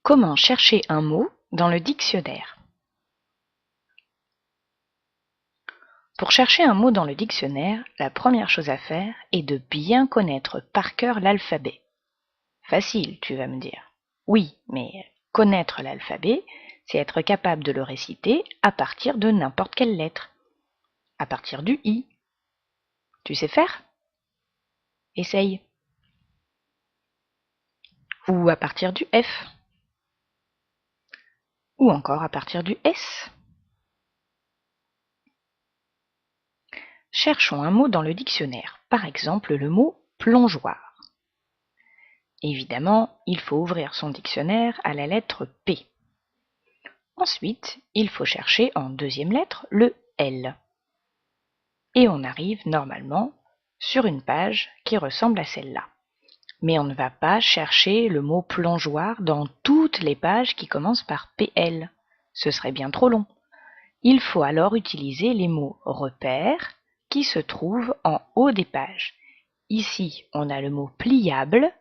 Comment chercher un mot dans le dictionnaire? Pour chercher un mot dans le dictionnaire, la première chose à faire est de bien connaître par cœur l'alphabet. Facile, tu vas me dire. Oui, mais connaître l'alphabet, c'est être capable de le réciter à partir de n'importe quelle lettre. À partir du I. Tu sais faire? Essaye. Ou à partir du F. Ou encore à partir du S. Cherchons un mot dans le dictionnaire, par exemple le mot plongeoir. Évidemment, il faut ouvrir son dictionnaire à la lettre P. Ensuite, il faut chercher en deuxième lettre le L. Et on arrive normalement sur une page qui ressemble à celle-là. Mais on ne va pas chercher le mot plongeoir dans toutes les pages qui commencent par PL. Ce serait bien trop long. Il faut alors utiliser les mots repères qui se trouvent en haut des pages. Ici, on a le mot pliable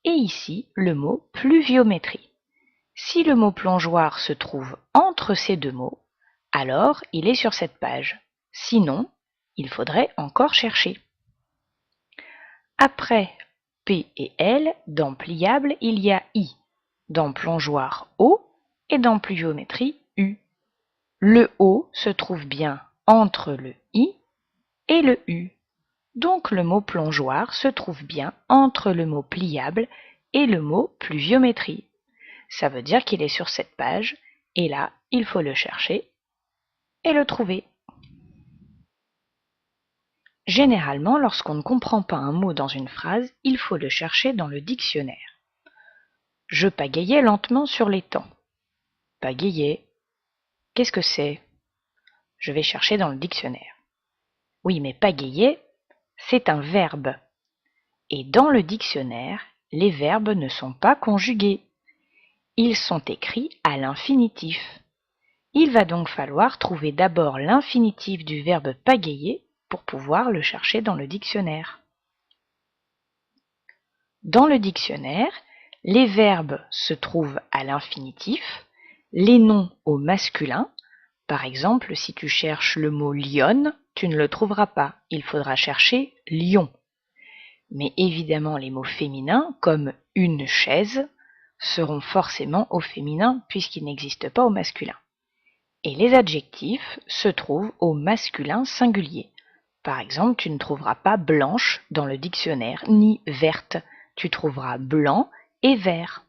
et ici, le mot pluviométrie. Si le mot plongeoir se trouve entre ces deux mots, alors il est sur cette page. Sinon, il faudrait encore chercher. Après P et L, dans pliable, il y a I, dans plongeoir O et dans pluviométrie U. Le O se trouve bien entre le I et le U. Donc le mot plongeoir se trouve bien entre le mot pliable et le mot pluviométrie. Ça veut dire qu'il est sur cette page, et là, il faut le chercher et le trouver. Généralement, lorsqu'on ne comprend pas un mot dans une phrase, il faut le chercher dans le dictionnaire. Je pagayais lentement sur l'étang. Pagayer, qu'est-ce que c'est? Je vais chercher dans le dictionnaire. Oui, mais pagayer, c'est un verbe. Et dans le dictionnaire, les verbes ne sont pas conjugués. Ils sont écrits à l'infinitif. Il va donc falloir trouver d'abord l'infinitif du verbe pagayer pour pouvoir le chercher dans le dictionnaire. Dans le dictionnaire, les verbes se trouvent à l'infinitif, les noms au masculin. Par exemple, si tu cherches le mot lionne, tu ne le trouveras pas, il faudra chercher lion. Mais évidemment, les mots féminins, comme une chaise, seront forcément au féminin puisqu'ils n'existent pas au masculin. Et les adjectifs se trouvent au masculin singulier. Par exemple, tu ne trouveras pas blanche dans le dictionnaire, ni verte. Tu trouveras blanc et vert.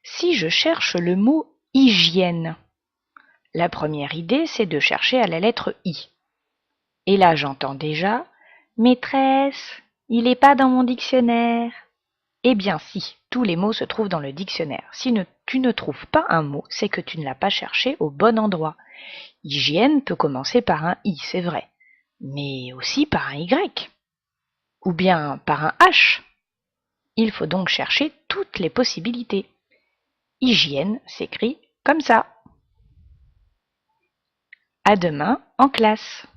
Si je cherche le mot hygiène, la première idée, c'est de chercher à la lettre I. Et là, j'entends déjà « Maîtresse, il n'est pas dans mon dictionnaire ». Eh bien si, tous les mots se trouvent dans le dictionnaire. Si tu ne trouves pas un mot, c'est que tu ne l'as pas cherché au bon endroit. Hygiène peut commencer par un I, c'est vrai, mais aussi par un Y, ou bien par un H. Il faut donc chercher toutes les possibilités. Hygiène s'écrit comme ça. À demain en classe.